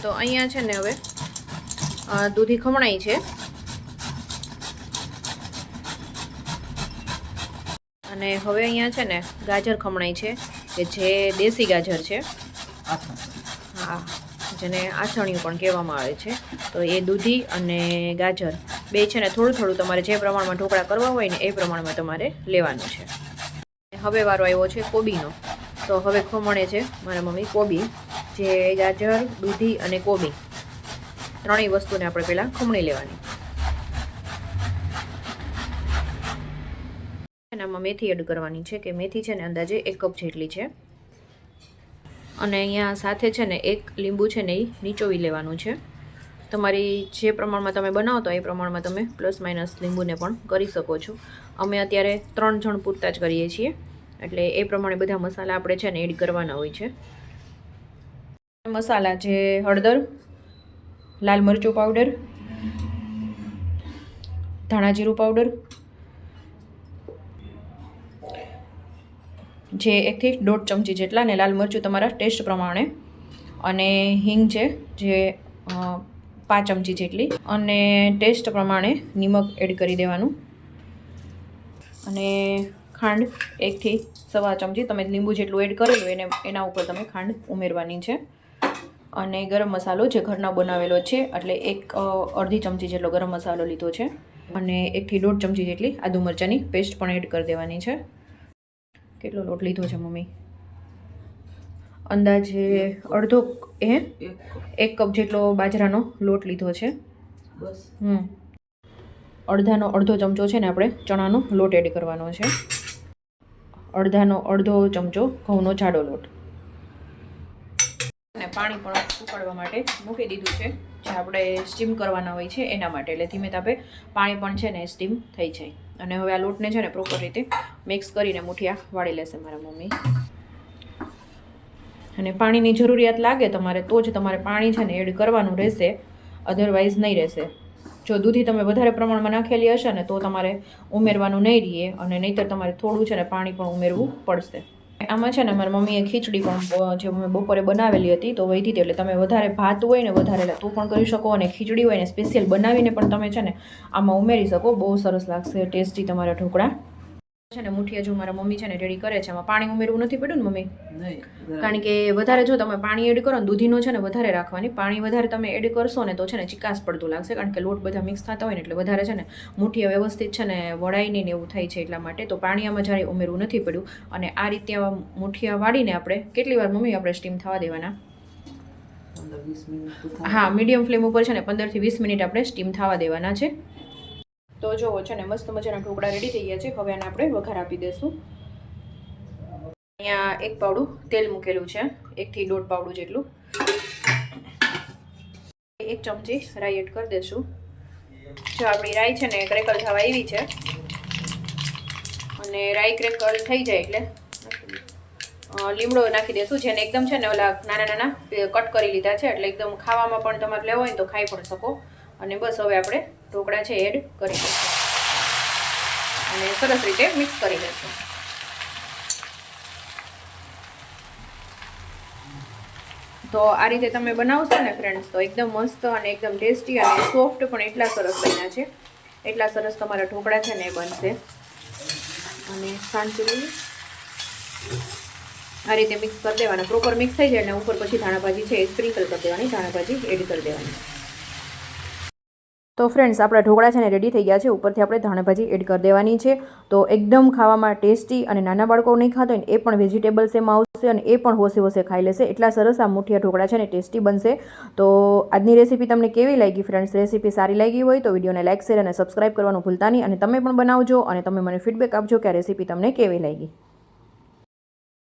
તો અહીંયા છે ને હવે દૂધી ખમણાઈ છે અને હવે અહીંયા છે ને ગાજર ખમણાઈ છે કે જે દેશી ગાજર છે, હા, જેને આથણિયું પણ કહેવામાં આવે છે. તો એ દૂધી અને ગાજર બે છે ને થોડું થોડું તમારે જે પ્રમાણમાં ઢોકળા કરવા હોય ને એ પ્રમાણમાં તમારે લેવાનું છે. હવે વારો આવ્યો છે કોબીનો. તો હવે ખમણે છે મારા મમ્મી કોબી, જે ગાજર, દૂધી અને કોબી ત્રણેય વસ્તુને આપણે પહેલાં ખમણી લેવાની. આમાં મેથી એડ કરવાની છે કે મેથી છે ને અંદાજે 1 કપ જેટલી છે. અને અહીંયા સાથે છે ને 1 લીંબુ છે ને એ નીચોવી લેવાનું છે. તમારી જે પ્રમાણમાં તમે બનાવો તો એ પ્રમાણમાં તમે પ્લસ માઇનસ લીંબુને પણ કરી શકો છો. અમે અત્યારે 3 જણ પૂરતા જ કરીએ છીએ, એટલે એ પ્રમાણે બધા મસાલા આપણે છે ને એડ કરવાના હોય છે. મસાલા જે હળદર, લાલ મરચું પાવડર, ધાણા જીરું પાવડર, જે 1 થી 1.5 ચમચી જેટલા, ને લાલ મરચું તમારા ટેસ્ટ પ્રમાણે, અને હિંગ છે જે 5 ચમચી જેટલી, અને ટેસ્ટ પ્રમાણે નિમક એડ કરી દેવાનું, અને ખાંડ 1 થી 1.25 ચમચી, તમે લીંબુ જેટલું એડ કરેલું એના ઉપર તમે ખાંડ ઉમેરવાની છે. અને ગરમ મસાલો જે ઘરનો બનાવેલો છે, એટલે 1/2 ચમચી જેટલો ગરમ મસાલો લીધો છે, અને 1 થી 1.5 ચમચી જેટલી આદુ મરચાંની પેસ્ટ પણ એડ કરી દેવાની છે. કેટલો લોટ લીધો છે મમ્મી? અંદાજે 1 કપ જેટલો બાજરાનો લોટ લીધો છે. બસ. અડધો ચમચો છે ને આપણે ચણાનો લોટ એડ કરવાનો છે. અડધો ચમચો ઘઉંનો જાડો લોટ. અને પાણી પણ ઉકળવા માટે મૂકી દીધું છે, જે આપણે સ્ટીમ કરવાના હોય છે એના માટે. એટલે ધીમે તાપે પાણી પણ છે ને સ્ટીમ થઈ જાય. અને હવે આ લોટને છે ને પ્રોપર રીતે મિક્સ કરીને મુઠિયા વાળી લેશે મારા મમ્મી. અને પાણીની જરૂરિયાત લાગે તમારે તો જ તમારે પાણી છે ને એડ કરવાનું રહેશે, અધરવાઇઝ નહીં રહેશે. જો દૂધી તમે વધારે પ્રમાણમાં નાખેલી હશે ને તો તમારે ઉમેરવાનું નહીં રહીએ, અને નહીંતર તમારે થોડું છે ને પાણી પણ ઉમેરવું પડશે. આમાં છે ને મારી મમ્મીએ ખીચડી પણ જે મેં બપોરે બનાવેલી હતી તો વધી હતી, એટલે તમે વધારે ભાત હોય ને વધારે તો પણ કરી શકો, અને ખીચડી હોય ને સ્પેશિયલ બનાવીને પણ તમે છે ને આમાં ઉમેરી શકો. બહુ સરસ લાગશે, ટેસ્ટી તમારા ઢોકળા છે ને. મુઠિયા જો મારા મમ્મી છે ને રેડી કરે છે, એમાં પાણી ઉમેરવું નથી પડ્યું ને મમ્મી? નહીં, કારણ કે વધારે જો તમે પાણી એડ કરો ને, દૂધીનો છે ને વધારે રાખવાની. પાણી વધારે તમે એડ કરશો ને તો છે ને ચિકાસ પડતું લાગશે, કારણ કે લોટ બધા મિક્સ થતા હોય ને એટલે વધારે છે ને મુઠિયા વ્યવસ્થિત છે ને વળાય નહીં ને એવું થાય છે, એટલા માટે તો પાણી આમાં જ્યારે ઉમેરવું નથી પડ્યું. અને આ રીતે મુઠિયા વાળીને આપણે કેટલી વાર મમ્મી આપણે સ્ટીમ થવા દેવાના? 15-20 મિનિટ. હા, મીડિયમ ફ્લેમ ઉપર છે ને 15 થી 20 મિનિટ આપણે સ્ટીમ થવા દેવાના છે. તો જો છે ને મસ્ત મજાના ઢોકળા રેડી થઈ ગયા છે. હવે આને આપણે વઘાર આપી દઈશું. અહીંયા 1 પાવડું તેલ મૂકેલું છે, 1 થી 1.5 પાવડું જેટલું. 1 ચમચી રાઈ એડ કરી દઈશું. જો આપણી રાઈ છે ને ક્રેકલ થવા આવી છે, અને રાઈ ક્રેકલ થઈ જાય એટલે લીમડો નાખી દઈશું, જેને એકદમ છે ને ઓલા નાના કટ કરી લીધા છે, એટલે એકદમ ખાવામાં પણ તમારે લેવો હોય તો ખાઈ પણ શકો. અને બસ હવે આપણે ઢોકળા છે એડ કરી દઈશું, અને સરસ રીતે મિક્સ કરી દઈશું. તો આ રીતે તમે બનાવશો ને ફ્રેન્ડ્સ તો એકદમ મસ્ત અને એકદમ ટેસ્ટી અને સોફ્ટ પણ એટલા સરસ બન્યા છે. એટલા સરસ તમારા ઢોકળા છે ને એ બનશે. અને સાંચું આ રીતે મિક્સ કરી દેવાના, પ્રોપર મિક્સ થઈ જાય, અને ઉપર પછી ધાણાભાજી છે એ સ્પ્રિંકલ કરી દેવાની, ધાણાભાજી એડ કરી દેવાની. તો ફ્રેન્ડ્સ આપણા ઢોકળા છે ને રેડી થઈ ગયા છે. ઉપરથી આપણે ધાણાભાજી એડ કરી દેવાની છે. તો એકદમ ખાવામાં ટેસ્ટી, અને નાના બાળકો નહીં ખાતા હોય ને એ પણ વેજીટેબલ્સ એમાં આવશે, અને એ પણ હોશે ખાઈ લેશે. એટલા સરસ આ મુઠિયા ઢોકળા છે ને ટેસ્ટી બનશે. તો આજની રેસીપી તમને કેવી લાગી ફ્રેન્ડ્સ? રેસીપી સારી લાગી હોય તો વિડીયોને લાઇક, શેર અને સબસ્ક્રાઇબ કરવાનું ભૂલતા નહીં. અને તમે પણ બનાવજો, અને તમે મને ફીડબેક આપજો કે આ રેસીપી તમને કેવી લાગી.